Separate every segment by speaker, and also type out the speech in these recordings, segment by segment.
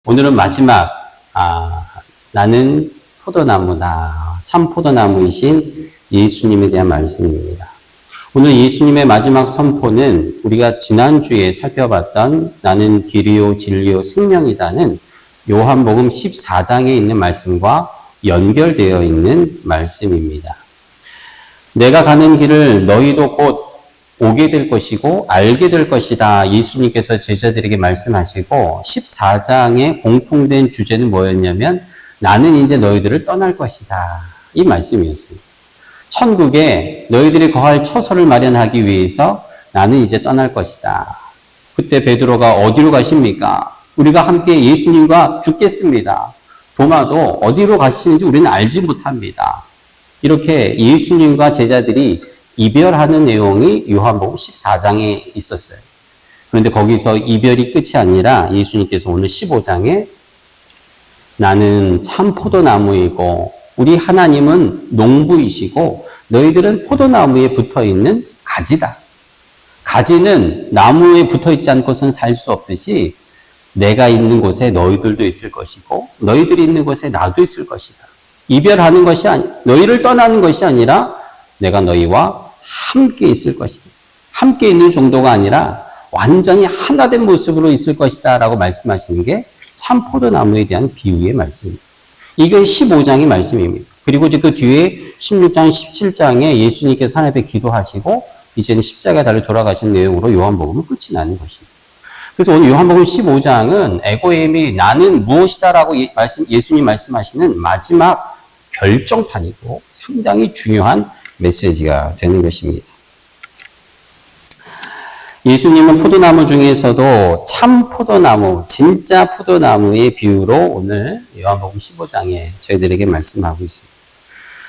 Speaker 1: 오늘은 마지막 나는 포도나무다. 참 포도나무이신 예수님에 대한 말씀입니다. 오늘 예수님의 마지막 선포는 우리가 지난주에 살펴봤던 나는 길이요 진리요 생명이다는 요한복음 14장에 있는 말씀과 연결되어 있는 말씀입니다. 내가 가는 길을 너희도 곧 오게 될 것이고 알게 될 것이다. 예수님께서 제자들에게 말씀하시고 14장의 공통된 주제는 뭐였냐면 나는 이제 너희들을 떠날 것이다. 이 말씀이었습니다. 천국에 너희들이 거할 처소를 마련하기 위해서 나는 이제 떠날 것이다. 그때 베드로가 어디로 가십니까? 우리가 함께 예수님과 죽겠습니다. 도마도 어디로 가시는지 우리는 알지 못합니다. 이렇게 예수님과 제자들이 이별하는 내용이 요한복음 14장에 있었어요. 그런데 거기서 이별이 끝이 아니라 예수님께서 오늘 15장에 나는 참 포도나무이고 우리 하나님은 농부이시고 너희들은 포도나무에 붙어있는 가지다. 가지는 나무에 붙어있지 않고선 살 수 없듯이 내가 있는 곳에 너희들도 있을 것이고 너희들이 있는 곳에 나도 있을 것이다. 이별하는 것이 너희를 떠나는 것이 아니라 내가 너희와 함께 있을 것이다. 함께 있는 정도가 아니라 완전히 하나 된 모습으로 있을 것이다 라고 말씀하시는 게 참 포도나무에 대한 비유의 말씀입니다. 이게 15장의 말씀입니다. 그리고 이제 그 뒤에 16장, 17장에 예수님께서 하나님 앞에 기도하시고 이제는 십자가에 달려 돌아가신 내용으로 요한복음은 끝이 나는 것입니다. 그래서 오늘 요한복음 15장은 에고엠이 나는 무엇이다라고 예수님 말씀하시는 마지막 결정판이고 상당히 중요한 메시지가 되는 것입니다. 예수님은 포도나무 중에서도 참 포도나무, 진짜 포도나무의 비유로 오늘 요한복음 15장에 저희들에게 말씀하고 있습니다.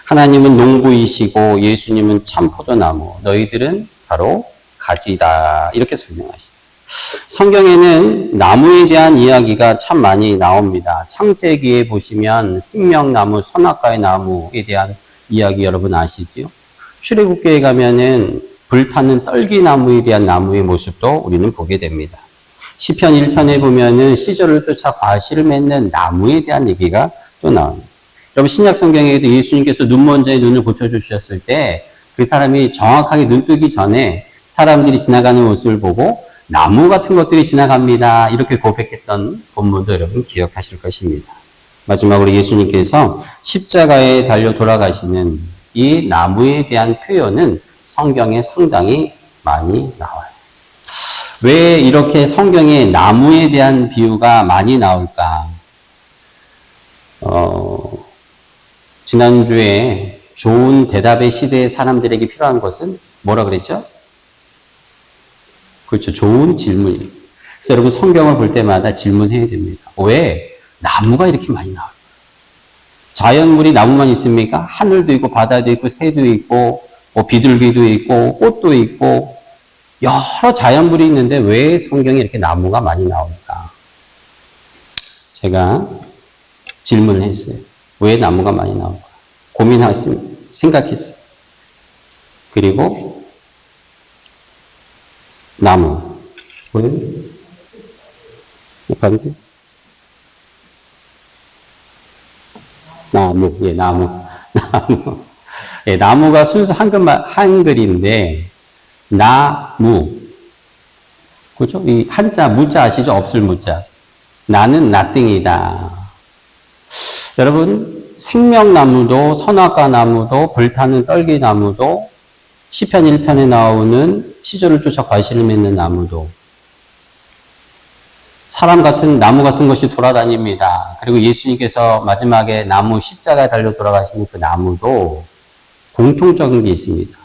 Speaker 1: 하나님은 농부이시고 예수님은 참 포도나무, 너희들은 바로 가지다. 이렇게 설명하십니다. 성경에는 나무에 대한 이야기가 참 많이 나옵니다. 창세기에 보시면 생명나무, 선악과의 나무에 대한 이야기 여러분 아시지요? 출애굽기에 가면은 불타는 떨기나무에 대한 나무의 모습도 우리는 보게 됩니다. 시편 1편에 보면은 시절을 쫓아 과실을 맺는 나무에 대한 얘기가 또 나옵니다. 여러분 신약 성경에도 예수님께서 눈먼자의 눈을 고쳐주셨을 때 그 사람이 정확하게 눈 뜨기 전에 사람들이 지나가는 모습을 보고 나무 같은 것들이 지나갑니다. 이렇게 고백했던 본문도 여러분 기억하실 것입니다. 마지막으로 예수님께서 십자가에 달려 돌아가시는 이 나무에 대한 표현은 성경에 상당히 많이 나와요. 왜 이렇게 성경에 나무에 대한 비유가 많이 나올까? 지난주에 좋은 대답의 시대의 사람들에게 필요한 것은 뭐라 그랬죠? 그렇죠. 좋은 질문이에요. 그래서 여러분 성경을 볼 때마다 질문해야 됩니다. 왜 나무가 이렇게 많이 나올까? 자연물이 나무만 있습니까? 하늘도 있고 바다도 있고 새도 있고 뭐 비둘기도 있고 꽃도 있고 여러 자연물이 있는데 왜 성경에 이렇게 나무가 많이 나올까? 제가 질문을 했어요. 왜 나무가 많이 나올까? 고민했습니다. 생각했어요. 그리고 나무. 왜? 반대? 나무. 예, 나무. 나무. 예, 나무가 순수 한글인데, 나무. 그죠? 이 한자, 무자 아시죠? 없을 무자. 나는 나띵이다. 여러분, 생명나무도, 선악과 나무도, 불타는 떨기나무도, 시편 1편에 나오는 시절을 쫓아 과실을 맺는 나무도, 사람 같은, 나무 같은 것이 돌아다닙니다. 그리고 예수님께서 마지막에 나무 십자가에 달려 돌아가시는 그 나무도 공통적인 게 있습니다.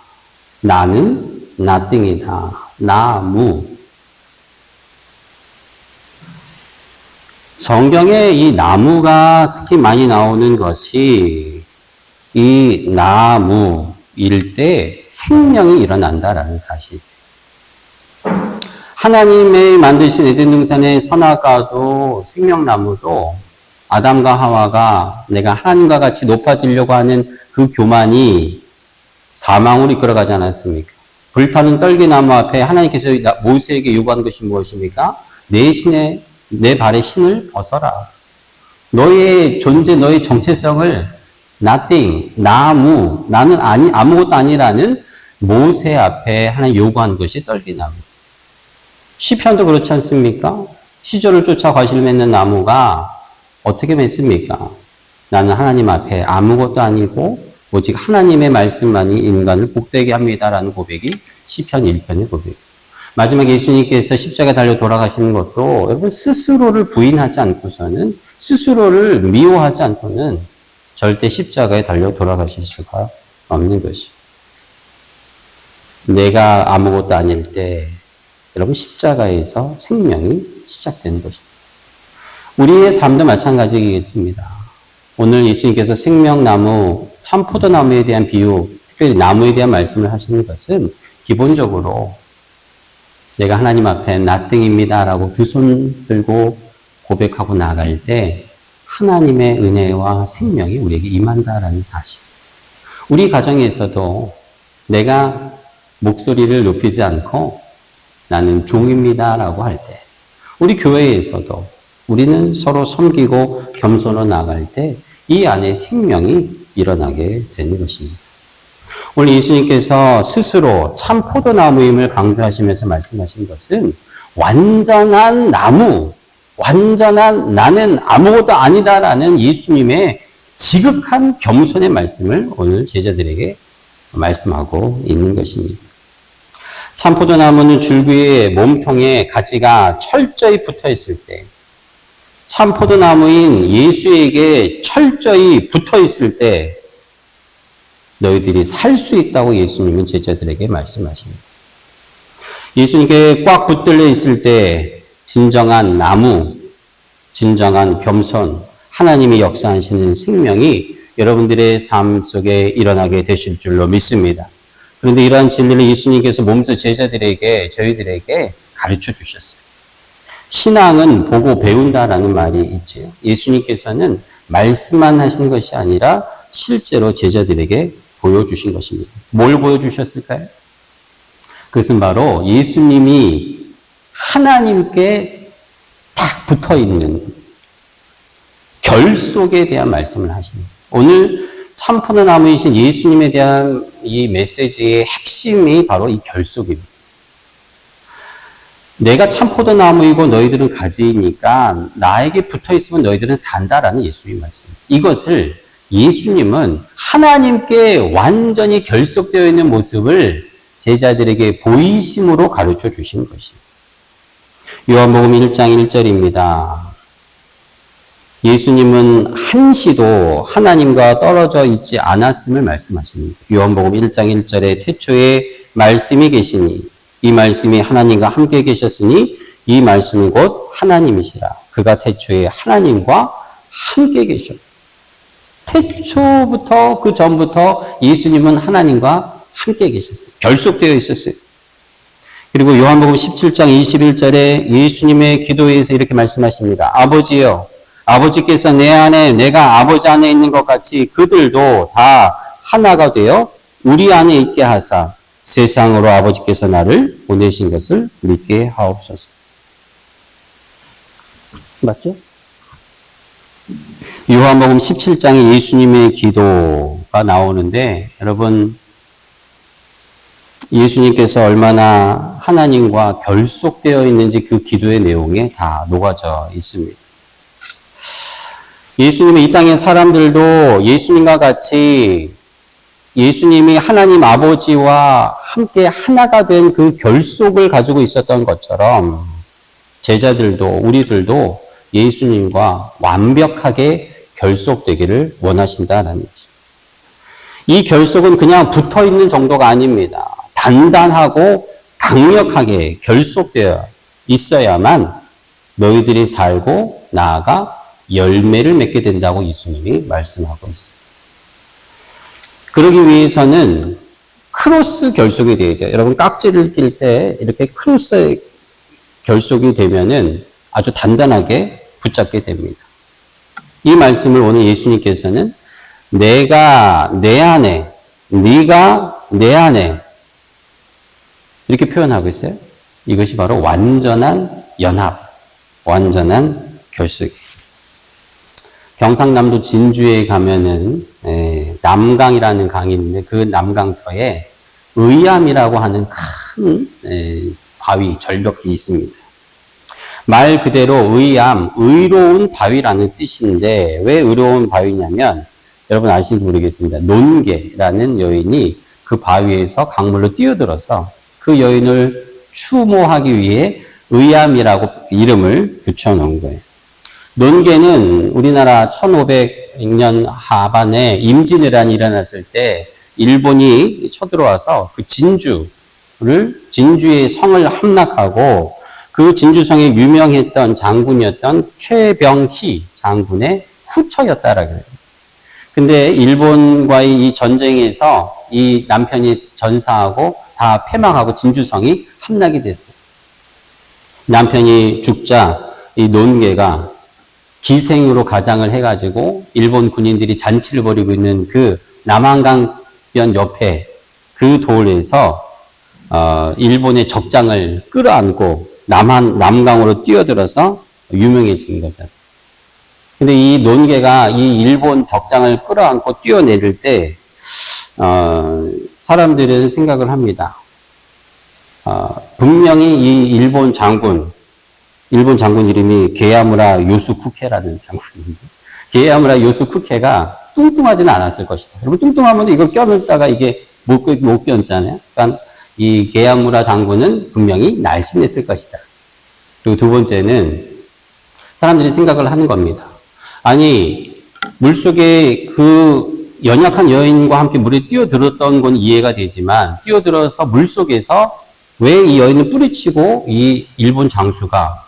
Speaker 1: 나는 nothing이다. 나무. 성경에 이 나무가 특히 많이 나오는 것이 이 나무일 때 생명이 일어난다라는 사실. 하나님의 만드신 에덴 동산의 선악과도 생명나무도 아담과 하와가 내가 하나님과 같이 높아지려고 하는 그 교만이 사망으로 이끌어가지 않았습니까? 불타는 떨기나무 앞에 하나님께서 모세에게 요구한 것이 무엇입니까? 내 신의 내 발의 신을 벗어라. 너의 존재, 너의 정체성을 nothing, 나무, 나는 아무것도 아니라는 모세 앞에 하나님 요구한 것이 떨기나무. 시편도 그렇지 않습니까? 시절을 쫓아 과실 맺는 나무가 어떻게 맺습니까? 나는 하나님 앞에 아무것도 아니고 오직 하나님의 말씀만이 인간을 복되게 합니다라는 고백이 시편 1편의 고백이에요. 마지막 예수님께서 십자가에 달려 돌아가시는 것도 여러분 스스로를 부인하지 않고서는 스스로를 미워하지 않고는 절대 십자가에 달려 돌아가실 수가 없는 것이에요. 내가 아무것도 아닐 때 여러분 십자가에서 생명이 시작되는 것입니다. 우리의 삶도 마찬가지겠습니다. 오늘 예수님께서 생명나무, 참포도나무에 대한 비유, 특별히 나무에 대한 말씀을 하시는 것은 기본적으로 내가 하나님 앞에 nothing입니다 라고 두 손 들고 고백하고 나갈 때 하나님의 은혜와 생명이 우리에게 임한다라는 사실. 우리 가정에서도 내가 목소리를 높이지 않고 나는 종입니다 라고 할 때, 우리 교회에서도 우리는 서로 섬기고 겸손으로 나갈 때 이 안에 생명이 일어나게 되는 것입니다. 오늘 예수님께서 스스로 참 포도나무임을 강조하시면서 말씀하신 것은 완전한 나무, 완전한 나는 아무것도 아니다라는 예수님의 지극한 겸손의 말씀을 오늘 제자들에게 말씀하고 있는 것입니다. 참 포도나무는 줄기의 몸통에 가지가 철저히 붙어 있을 때, 참 포도나무인 예수에게 철저히 붙어 있을 때 너희들이 살 수 있다고 예수님은 제자들에게 말씀하십니다. 예수님께 꽉 붙들려 있을 때 진정한 나무, 진정한 겸손, 하나님이 역사하시는 생명이 여러분들의 삶 속에 일어나게 되실 줄로 믿습니다. 그런데 이러한 진리를 예수님께서 몸소 제자들에게, 저희들에게 가르쳐 주셨어요. 신앙은 보고 배운다라는 말이 있죠. 예수님께서는 말씀만 하신 것이 아니라 실제로 제자들에게 보여주신 것입니다. 뭘 보여주셨을까요? 그것은 바로 예수님이 하나님께 딱 붙어있는 결속에 대한 말씀을 하십니다. 오늘 참포도나무이신 예수님에 대한 이 메시지의 핵심이 바로 이 결속입니다. 내가 참포도나무이고 너희들은 가지니까 나에게 붙어있으면 너희들은 산다라는 예수님 말씀. 이것을 예수님은 하나님께 완전히 결속되어 있는 모습을 제자들에게 보이심으로 가르쳐 주신 것입니다. 요한복음 1장 1절입니다. 예수님은 한시도 하나님과 떨어져 있지 않았음을 말씀하십니다. 요한복음 1장 1절에 태초에 말씀이 계시니 이 말씀이 하나님과 함께 계셨으니 이 말씀은 곧 하나님이시라. 그가 태초에 하나님과 함께 계셨다. 태초부터 그 전부터 예수님은 하나님과 함께 계셨어요. 결속되어 있었어요. 그리고 요한복음 17장 21절에 예수님의 기도에서 이렇게 말씀하십니다. 아버지여, 아버지께서 내 안에 내가 아버지 안에 있는 것 같이 그들도 다 하나가 되어 우리 안에 있게 하사 세상으로 아버지께서 나를 보내신 것을 믿게 하옵소서. 맞죠? 요한복음 17장에 예수님의 기도가 나오는데 여러분 예수님께서 얼마나 하나님과 결속되어 있는지 그 기도의 내용에 다 녹아져 있습니다. 예수님은 이 땅의 사람들도 예수님과 같이 예수님이 하나님 아버지와 함께 하나가 된 그 결속을 가지고 있었던 것처럼 제자들도 우리들도 예수님과 완벽하게 결속되기를 원하신다는 것입니다. 이 결속은 그냥 붙어있는 정도가 아닙니다. 단단하고 강력하게 결속되어 있어야만 너희들이 살고 나아가 열매를 맺게 된다고 예수님이 말씀하고 있어요. 그러기 위해서는 크로스 결속이 되어야 돼요. 여러분 깍지를 낄 때 이렇게 크로스 결속이 되면은 아주 단단하게 붙잡게 됩니다. 이 말씀을 오늘 예수님께서는 내가 내 안에, 네가 내 안에 이렇게 표현하고 있어요. 이것이 바로 완전한 연합, 완전한 결속이. 경상남도 진주에 가면은 남강이라는 강이 있는데 그 남강터에 의암이라고 하는 큰 바위, 절벽이 있습니다. 말 그대로 의암, 의로운 바위라는 뜻인데 왜 의로운 바위냐면 여러분 아실지 모르겠습니다. 논계라는 여인이 그 바위에서 강물로 뛰어들어서 그 여인을 추모하기 위해 의암이라고 이름을 붙여놓은 거예요. 논계는 우리나라 1500년 하반에 임진왜란이 일어났을 때 일본이 쳐들어와서 그 진주의 성을 함락하고 그 진주성에 유명했던 장군이었던 최병희 장군의 후처였다라고 해요. 근데 일본과의 이 전쟁에서 이 남편이 전사하고 다 패망하고 진주성이 함락이 됐어요. 남편이 죽자 이 논계가 기생으로 가장을 해가지고 일본 군인들이 잔치를 벌이고 있는 그 남한강변 옆에 그 돌에서 일본의 적장을 끌어안고 남강으로 뛰어들어서 유명해진 거잖아요. 근데 이 논계가 이 일본 적장을 끌어안고 뛰어내릴 때 사람들은 생각을 합니다. 분명히 이 일본 장군 이름이 게야무라 요스쿠케라는 장군인데 게야무라 요스쿠케가 뚱뚱하지는 않았을 것이다. 여러분 뚱뚱하면 이거 껴넣다가 이게 못 껴얹잖아요. 그러니까 이 게야무라 장군은 분명히 날씬했을 것이다. 그리고 두 번째는 사람들이 생각을 하는 겁니다. 아니 물속에 그 연약한 여인과 함께 물에 뛰어들었던 건 이해가 되지만 뛰어들어서 물속에서 왜 이 여인을 뿌리치고 이 일본 장수가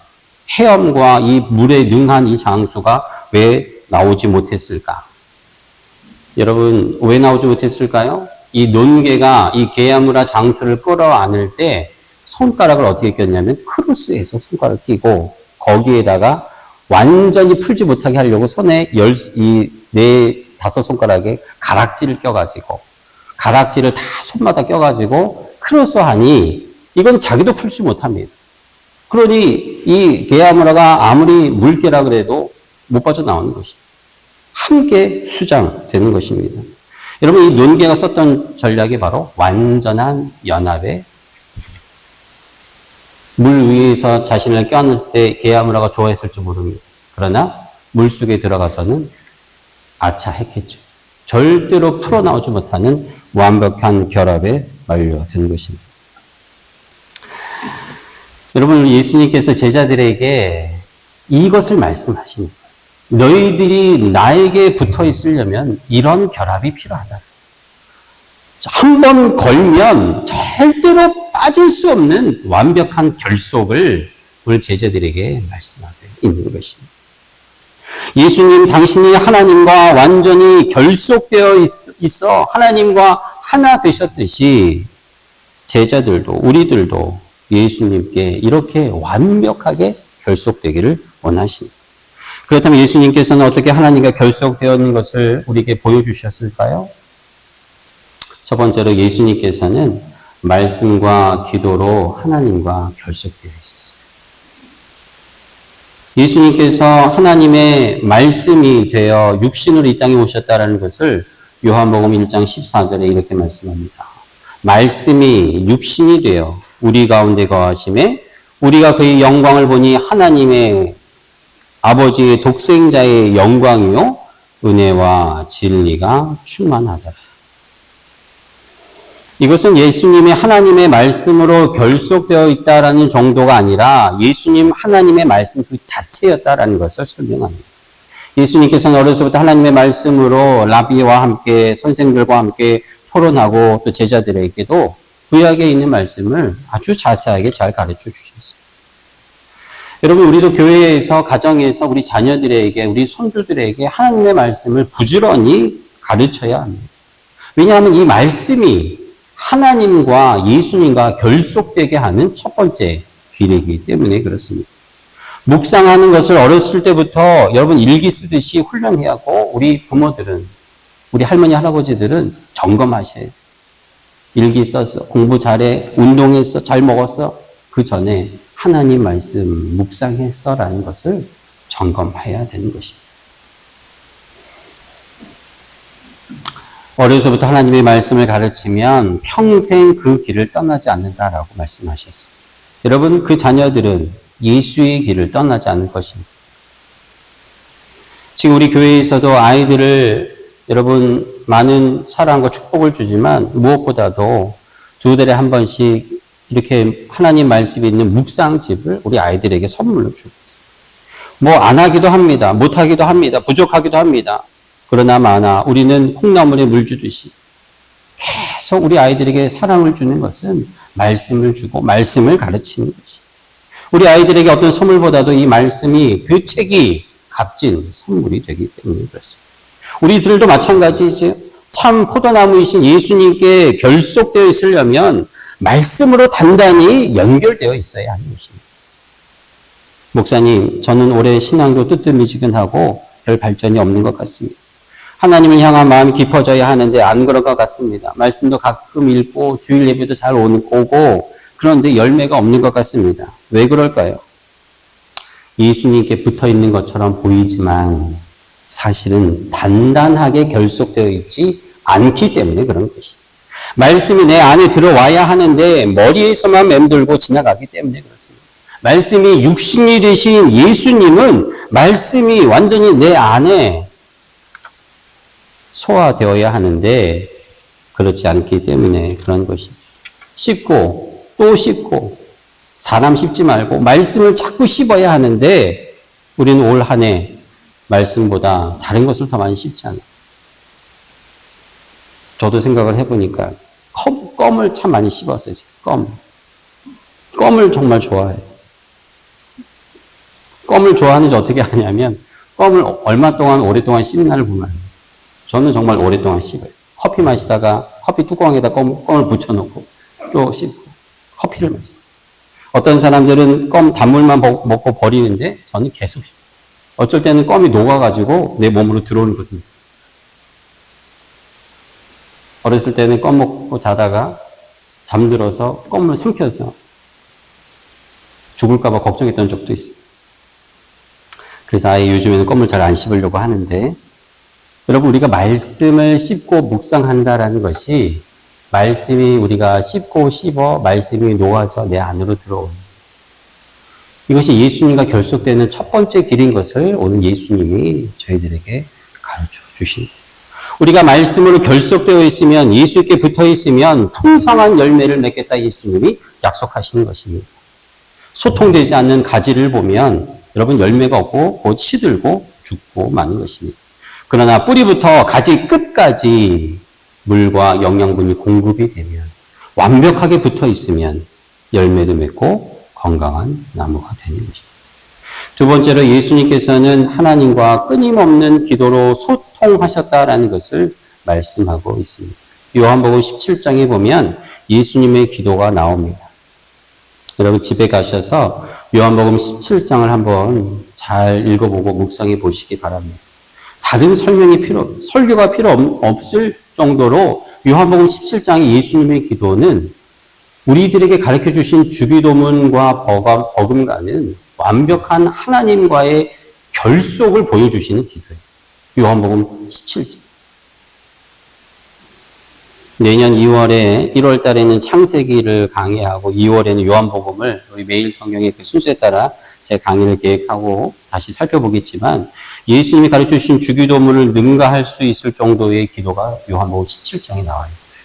Speaker 1: 헤엄과 이 물에 능한 이 장수가 왜 나오지 못했을까? 여러분 왜 나오지 못했을까요? 이 논계가 이 게야무라 장수를 끌어안을 때 손가락을 어떻게 꼈냐면 크로스에서 손가락을 끼고 거기에다가 완전히 풀지 못하게 하려고 손에 다섯 손가락에 가락지를 껴가지고 가락지를 다 손마다 껴가지고 크로스하니 이건 자기도 풀지 못합니다. 그러니 이 게야무라가 아무리 물개라 그래도 못 빠져나오는 것입니다. 함께 수장되는 것입니다. 여러분 이 논계가 썼던 전략이 바로 완전한 연합의 물 위에서 자신을 껴안았을 때 게야무라가 좋아했을지 모릅니다. 그러나 물속에 들어가서는 아차했겠죠. 절대로 풀어나오지 못하는 완벽한 결합에 완료된 것입니다. 여러분 예수님께서 제자들에게 이것을 말씀하십니다. 너희들이 나에게 붙어 있으려면 이런 결합이 필요하다. 한 번 걸면 절대로 빠질 수 없는 완벽한 결속을 우리 제자들에게 말씀하고 있는 것입니다. 예수님 당신이 하나님과 완전히 결속되어 있어 하나님과 하나 되셨듯이 제자들도 우리들도 예수님께 이렇게 완벽하게 결속되기를 원하십니다. 그렇다면 예수님께서는 어떻게 하나님과 결속되어 있는 것을 우리에게 보여주셨을까요? 첫 번째로 예수님께서는 말씀과 기도로 하나님과 결속되어 있었어요. 예수님께서 하나님의 말씀이 되어 육신으로 이 땅에 오셨다는 것을 요한복음 1장 14절에 이렇게 말씀합니다. 말씀이 육신이 되어 우리 가운데 거하심에 우리가 그의 영광을 보니 하나님의 아버지의 독생자의 영광이요 은혜와 진리가 충만하더라. 이것은 예수님이 하나님의 말씀으로 결속되어 있다라는 정도가 아니라 예수님 하나님의 말씀 그 자체였다라는 것을 설명합니다. 예수님께서는 어려서부터 하나님의 말씀으로 라비와 함께 선생들과 함께 토론하고 또 제자들에게도 구약에 있는 말씀을 아주 자세하게 잘 가르쳐 주셨어요. 여러분 우리도 교회에서 가정에서 우리 자녀들에게 우리 손주들에게 하나님의 말씀을 부지런히 가르쳐야 합니다. 왜냐하면 이 말씀이 하나님과 예수님과 결속되게 하는 첫 번째 길이기 때문에 그렇습니다. 묵상하는 것을 어렸을 때부터 여러분 일기 쓰듯이 훈련해야 하고 우리 부모들은 우리 할머니 할아버지들은 점검하셔야 일기 썼어 공부 잘해 운동했어 잘 먹었어 그 전에 하나님 말씀 묵상했어라는 것을 점검해야 되는 것입니다. 어려서부터 하나님의 말씀을 가르치면 평생 그 길을 떠나지 않는다라고 말씀하셨어요. 여러분, 그 자녀들은 예수의 길을 떠나지 않을 것입니다. 지금 우리 교회에서도 아이들을 여러분 많은 사랑과 축복을 주지만 무엇보다도 2달에 한 번씩 이렇게 하나님 말씀이 있는 묵상집을 우리 아이들에게 선물로 주고 있어요. 뭐 안 하기도 합니다. 못 하기도 합니다. 부족하기도 합니다. 그러나 마나 우리는 콩나물에 물 주듯이 계속 우리 아이들에게 사랑을 주는 것은 말씀을 주고 말씀을 가르치는 것이. 우리 아이들에게 어떤 선물보다도 이 말씀이 그 책이 값진 선물이 되기 때문에 그렇습니다. 우리들도 마찬가지죠. 참 포도나무이신 예수님께 결속되어 있으려면 말씀으로 단단히 연결되어 있어야 하는 것입니다. 목사님, 저는 올해 신앙도 뜨뜻미지근하고 별 발전이 없는 것 같습니다. 하나님을 향한 마음이 깊어져야 하는데 안 그런 것 같습니다. 말씀도 가끔 읽고 주일 예배도 잘 오고 그런데 열매가 없는 것 같습니다. 왜 그럴까요? 예수님께 붙어 있는 것처럼 보이지만 사실은 단단하게 결속되어 있지 않기 때문에 그런 것입니다. 말씀이 내 안에 들어와야 하는데 머리에서만 맴돌고 지나가기 때문에 그렇습니다. 말씀이 육신이 되신 예수님은 말씀이 완전히 내 안에 소화되어야 하는데 그렇지 않기 때문에 그런 것입니다. 씹고 또 씹고 사람 씹지 말고 말씀을 자꾸 씹어야 하는데 우리는 올 한 해 말씀보다 다른 것을 더 많이 씹잖아요. 저도 생각을 해보니까 껌을 참 많이 씹었어요. 껌을 정말 좋아해요. 껌을 좋아하는지 어떻게 하냐면 껌을 얼마 동안 오랫동안 씹나를 보면 저는 정말 오랫동안 씹어요. 커피 마시다가 커피 뚜껑에다 껌을 붙여놓고 또 씹고 커피를 마셔요. 어떤 사람들은 껌 단물만 먹고 버리는데 저는 계속 씹어요. 어쩔 때는 껌이 녹아가지고 내 몸으로 들어오는 것은 어렸을 때는 껌 먹고 자다가 잠들어서 껌을 삼켜서 죽을까봐 걱정했던 적도 있어요. 그래서 아예 요즘에는 껌을 잘 안 씹으려고 하는데 여러분 우리가 말씀을 씹고 묵상한다라는 것이 말씀이 우리가 씹고 씹어 말씀이 녹아져 내 안으로 들어오는 이것이 예수님과 결속되는 첫 번째 길인 것을 오늘 예수님이 저희들에게 가르쳐 주십니다. 우리가 말씀으로 결속되어 있으면 예수께 붙어 있으면 풍성한 열매를 맺겠다 예수님이 약속하시는 것입니다. 소통되지 않는 가지를 보면 여러분 열매가 없고 곧 시들고 죽고 마는 것입니다. 그러나 뿌리부터 가지 끝까지 물과 영양분이 공급이 되면 완벽하게 붙어 있으면 열매도 맺고 건강한 나무가 되는 것입니다. 두 번째로 예수님께서는 하나님과 끊임없는 기도로 소통하셨다라는 것을 말씀하고 있습니다. 요한복음 17장에 보면 예수님의 기도가 나옵니다. 여러분 집에 가셔서 요한복음 17장을 한번 잘 읽어보고 묵상해 보시기 바랍니다. 다른 설교가 필요 없을 정도로 요한복음 17장의 예수님의 기도는 우리들에게 가르쳐 주신 주기도문과 버금가는 완벽한 하나님과의 결속을 보여주시는 기도예요. 요한복음 17장. 내년 1월 달에는 창세기를 강의하고 2월에는 요한복음을 우리 매일 성경의 그 순서에 따라 제 강의를 계획하고 다시 살펴보겠지만 예수님이 가르쳐 주신 주기도문을 능가할 수 있을 정도의 기도가 요한복음 17장에 나와 있어요.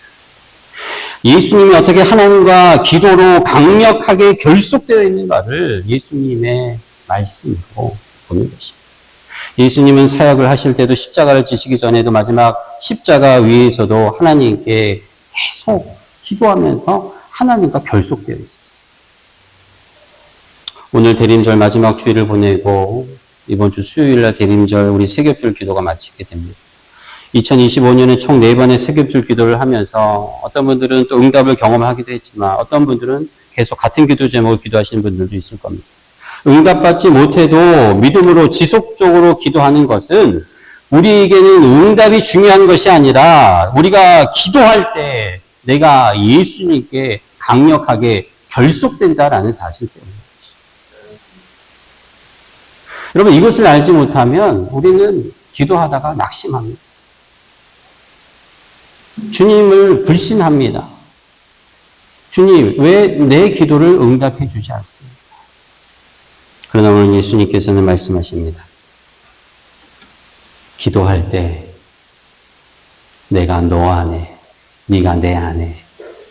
Speaker 1: 예수님이 어떻게 하나님과 기도로 강력하게 결속되어 있는가를 예수님의 말씀으로 보는 것입니다. 예수님은 사역을 하실 때도 십자가를 지시기 전에도 마지막 십자가 위에서도 하나님께 계속 기도하면서 하나님과 결속되어 있었어요. 오늘 대림절 마지막 주일을 보내고 이번 주 수요일날 대림절 우리 세겹줄 기도가 마치게 됩니다. 2025년에 총 4번의 세겹줄 기도를 하면서 어떤 분들은 또 응답을 경험하기도 했지만 어떤 분들은 계속 같은 기도 제목을 기도하시는 분들도 있을 겁니다. 응답받지 못해도 믿음으로 지속적으로 기도하는 것은 우리에게는 응답이 중요한 것이 아니라 우리가 기도할 때 내가 예수님께 강력하게 결속된다라는 사실 때문입니다. 여러분, 이것을 알지 못하면 우리는 기도하다가 낙심합니다. 주님을 불신합니다. 주님, 왜 내 기도를 응답해 주지 않습니까? 그러나 오늘 예수님께서는 말씀하십니다. 기도할 때 내가 너 안에, 네가 내 안에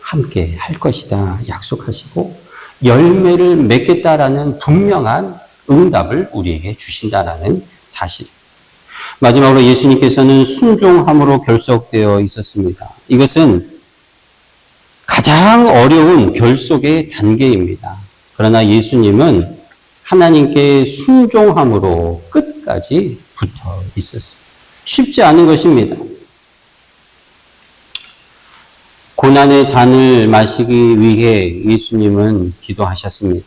Speaker 1: 함께 할 것이다 약속하시고 열매를 맺겠다라는 분명한 응답을 우리에게 주신다라는 사실. 마지막으로 예수님께서는 순종함으로 결속되어 있었습니다. 이것은 가장 어려운 결속의 단계입니다. 그러나 예수님은 하나님께 순종함으로 끝까지 붙어 있었어요. 쉽지 않은 것입니다. 고난의 잔을 마시기 위해 예수님은 기도하셨습니다.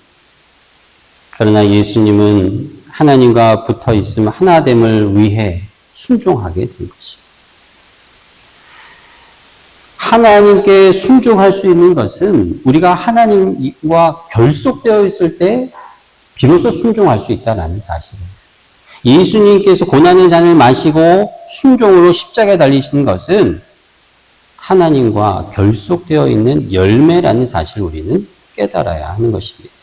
Speaker 1: 그러나 예수님은 하나님과 붙어 있음 하나됨을 위해 순종하게 된 것입니다. 하나님께 순종할 수 있는 것은 우리가 하나님과 결속되어 있을 때 비로소 순종할 수 있다는 사실입니다. 예수님께서 고난의 잔을 마시고 순종으로 십자가에 달리신 것은 하나님과 결속되어 있는 열매라는 사실을 우리는 깨달아야 하는 것입니다.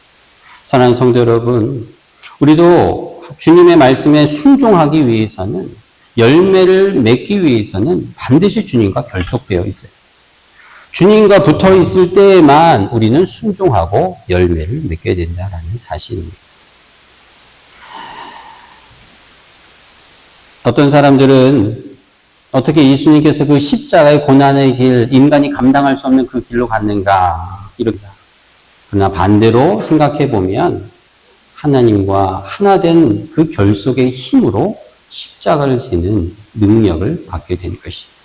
Speaker 1: 사랑하는 성도 여러분, 우리도 주님의 말씀에 순종하기 위해서는 열매를 맺기 위해서는 반드시 주님과 결속되어 있어요. 주님과 붙어 있을 때에만 우리는 순종하고 열매를 맺게 된다는 사실입니다. 어떤 사람들은 어떻게 예수님께서 그 십자가의 고난의 길, 인간이 감당할 수 없는 그 길로 갔는가, 이런다. 그러나 반대로 생각해 보면 하나님과 하나 된 그 결속의 힘으로 십자가를 지는 능력을 받게 된 것입니다.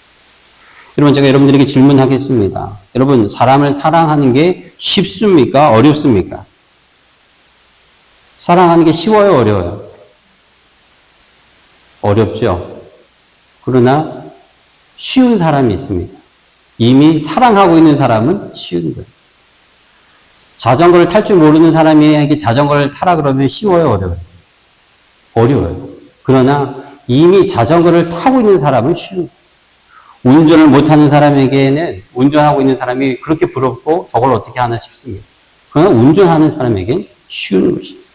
Speaker 1: 여러분, 제가 여러분들에게 질문하겠습니다. 여러분, 사람을 사랑하는 게 쉽습니까? 어렵습니까? 사랑하는 게 쉬워요? 어려워요? 어렵죠? 그러나 쉬운 사람이 있습니다. 이미 사랑하고 있는 사람은 쉬운 거예요. 자전거를 탈 줄 모르는 사람에게 자전거를 타라 그러면 쉬워요? 어려워요? 어려워요. 그러나 이미 자전거를 타고 있는 사람은 쉬운 거예요. 운전을 못하는 사람에게는 운전하고 있는 사람이 그렇게 부럽고 저걸 어떻게 하나 싶습니다. 그러나 운전하는 사람에겐 쉬운 것입니다.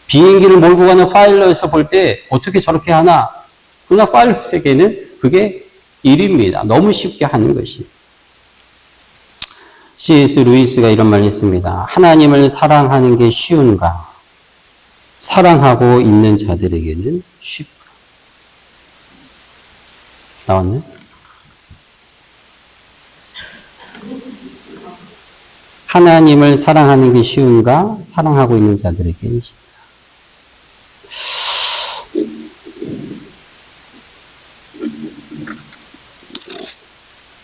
Speaker 1: 비행기를 몰고 가는 파일럿에서 볼 때 어떻게 저렇게 하나? 그러나 파일럿에게는 그게 일입니다. 너무 쉽게 하는 것입니다. C.S. 루이스가 이런 말을 했습니다. 하나님을 사랑하는 게 쉬운가? 사랑하고 있는 자들에게는 쉽다. 나왔네? 하나님을 사랑하는 게 쉬운가? 사랑하고 있는 자들에게는 쉽다.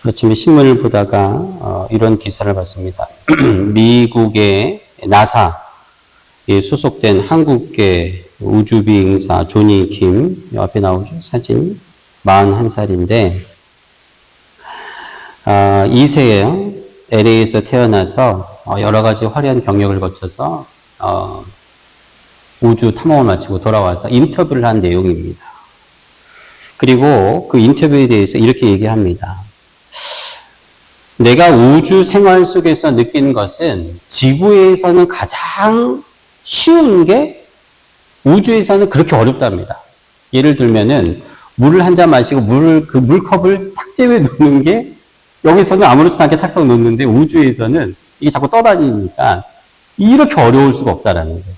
Speaker 1: 아침에 신문을 보다가 이런 기사를 봤습니다. 미국의 나사에 소속된 한국계 우주비행사 조니 김, 앞에 나오죠? 사진. 41살인데 2세예요. LA에서 태어나서 여러 가지 화려한 경력을 거쳐서 우주 탐험을 마치고 돌아와서 인터뷰를 한 내용입니다. 그리고 그 인터뷰에 대해서 이렇게 얘기합니다. 내가 우주 생활 속에서 느낀 것은 지구에서는 가장 쉬운 게 우주에서는 그렇게 어렵답니다. 예를 들면은 물을 한 잔 마시고 그 물컵을 탁재에 놓는 게 여기서는 아무렇지도 않게 탁탁 놓는데 우주에서는 이게 자꾸 떠다니니까 이렇게 어려울 수가 없다라는 거예요.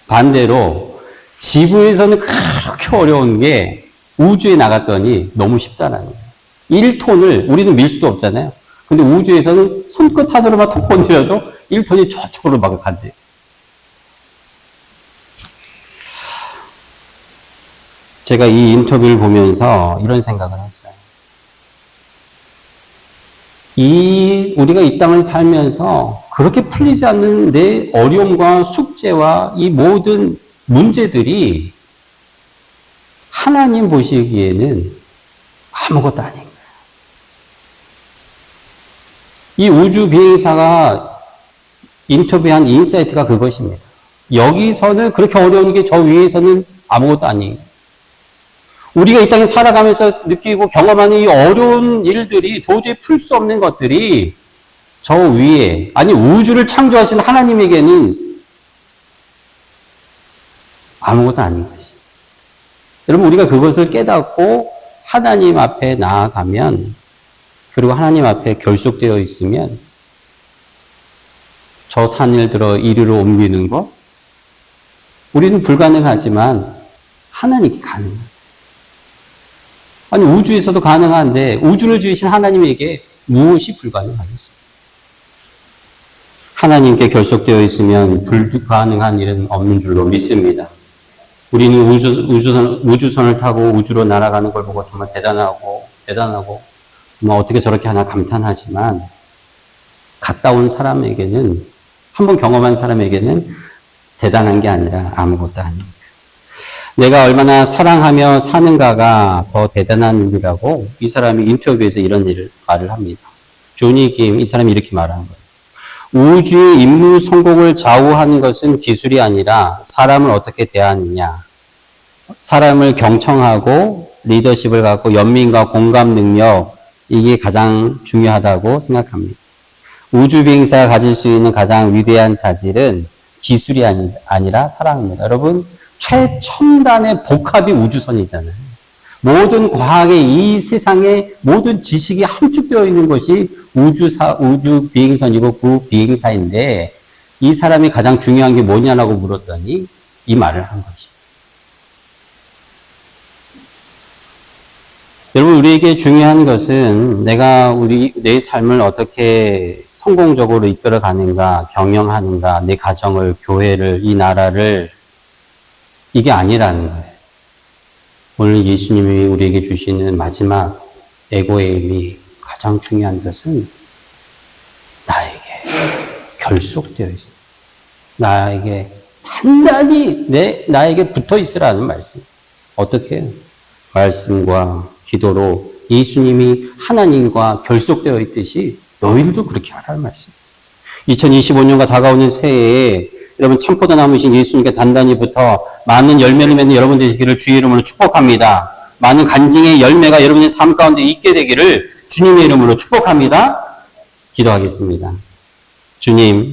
Speaker 1: 반대로 지구에서는 그렇게 어려운 게 우주에 나갔더니 너무 쉽다라는 거예요. 1톤을 우리는 밀 수도 없잖아요. 근데 우주에서는 손끝 하나로만 톡 건드려도 1톤이 저쪽으로 막 간대요. 제가 이 인터뷰를 보면서 이런 생각을 했어요. 우리가 이 땅을 살면서 그렇게 풀리지 않는 내 어려움과 숙제와 이 모든 문제들이 하나님 보시기에는 아무것도 아닌 거예요. 이 우주 비행사가 인터뷰한 인사이트가 그것입니다. 여기서는 그렇게 어려운 게 저 위에서는 아무것도 아니에요. 우리가 이 땅에 살아가면서 느끼고 경험하는 이 어려운 일들이 도저히 풀 수 없는 것들이 저 위에, 아니 우주를 창조하신 하나님에게는 아무것도 아닌 것이에요. 여러분, 우리가 그것을 깨닫고 하나님 앞에 나아가면, 그리고 하나님 앞에 결속되어 있으면 저 산을 들어 이리로 옮기는 것, 우리는 불가능하지만 하나님께 가능해요. 아니 우주에서도 가능한데 우주를 지으신 하나님에게 무엇이 불가능하겠습니까? 하나님께 결속되어 있으면 불가능한 일은 없는 줄로 믿습니다. 우리는 우주선을 타고 우주로 날아가는 걸 보고 정말 대단하고 정말 어떻게 저렇게 하나 감탄하지만, 갔다 온 사람에게는, 한번 경험한 사람에게는 대단한 게 아니라 아무것도 아닙니다. 내가 얼마나 사랑하며 사는가가 더 대단한 일이라고 이 사람이 인터뷰에서 이런 말을 합니다. 조니 김, 이 사람이 이렇게 말하는 거예요. 우주의 인류 성공을 좌우하는 것은 기술이 아니라 사람을 어떻게 대하느냐. 사람을 경청하고 리더십을 갖고 연민과 공감 능력, 이게 가장 중요하다고 생각합니다. 우주 비행사가 가질 수 있는 가장 위대한 자질은 기술이 아니라 사랑입니다. 여러분, 최첨단의 복합이 우주선이잖아요. 모든 과학의 이 세상의 모든 지식이 함축되어 있는 것이 우주 비행선이고 그 비행사인데, 이 사람이 가장 중요한 게 뭐냐라고 물었더니 이 말을 한 것입니다. 여러분, 우리에게 중요한 것은 내가 내 삶을 어떻게 성공적으로 이끌어 가는가, 경영하는가, 내 가정을, 교회를, 이 나라를, 이게 아니라는 거예요. 오늘 예수님이 우리에게 주시는 마지막 에고의 의미, 가장 중요한 것은 나에게 결속되어 있어요. 나에게 단단히 나에게 붙어 있으라는 말씀. 어떻게 해요? 말씀과 기도로 예수님이 하나님과 결속되어 있듯이 너희들도 그렇게 하라는 말씀. 2025년과 다가오는 새해에 여러분 참포도나무이신 예수님께 단단히 붙어 많은 열매를 맺는 여러분 되시기를 주의 이름으로 축복합니다. 많은 간증의 열매가 여러분의 삶 가운데 있게 되기를 주님의 이름으로 축복합니다. 기도하겠습니다. 주님,